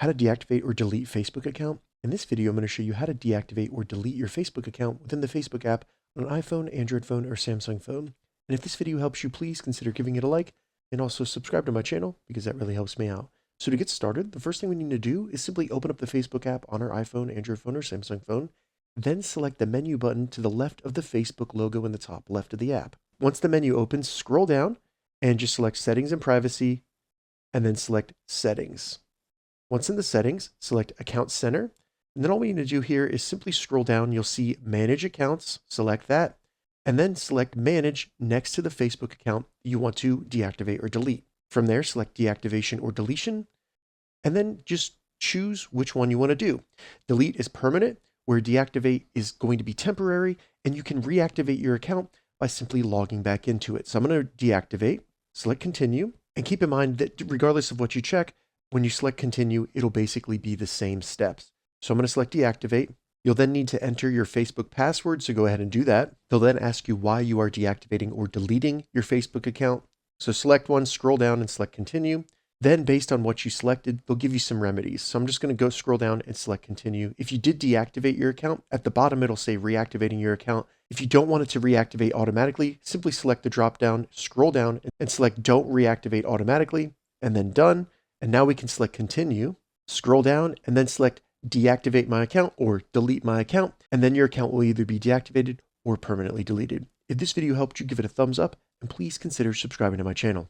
how to deactivate or delete Facebook account. In this video, I'm going to show you how to deactivate or delete your Facebook account within the Facebook app on an iPhone, Android phone, or Samsung phone. And if this video helps you, please consider giving it a like and also subscribe to my channel because that really helps me out. So to get started, the first thing we need to do is simply open up the Facebook app on our iPhone, Android phone, or Samsung phone, then select the menu button to the left of the Facebook logo in the top left of the app. Once the menu opens, scroll down and just select Settings and Privacy, and then select Settings. Once in the settings, select Account Center, and then all we need to do here is simply scroll down. You'll see Manage Accounts, select that, and then select Manage next to the Facebook account you want to deactivate or delete. From there, select Deactivation or Deletion, and then just choose which one you want to do. Delete is permanent, where deactivate is going to be temporary, and you can reactivate your account by simply logging back into it. So I'm going to deactivate, select Continue, and keep in mind that regardless of what you check, when you select Continue, it'll basically be the same steps. So I'm going to select Deactivate. You'll then need to enter your Facebook password, so go ahead and do that. They'll then ask you why you are deactivating or deleting your Facebook account. So select one, scroll down, and select Continue. Then based on what you selected, they'll give you some remedies. So I'm just going to go scroll down and select Continue. If you did deactivate your account, at the bottom it'll say reactivating your account. If you don't want it to reactivate automatically, simply select the drop down, scroll down, and select Don't Reactivate Automatically, and then Done. And now we can select Continue, scroll down, and then select Deactivate My Account or Delete My Account, and then your account will either be deactivated or permanently deleted. If this video helped you, give it a thumbs up, and please consider subscribing to my channel.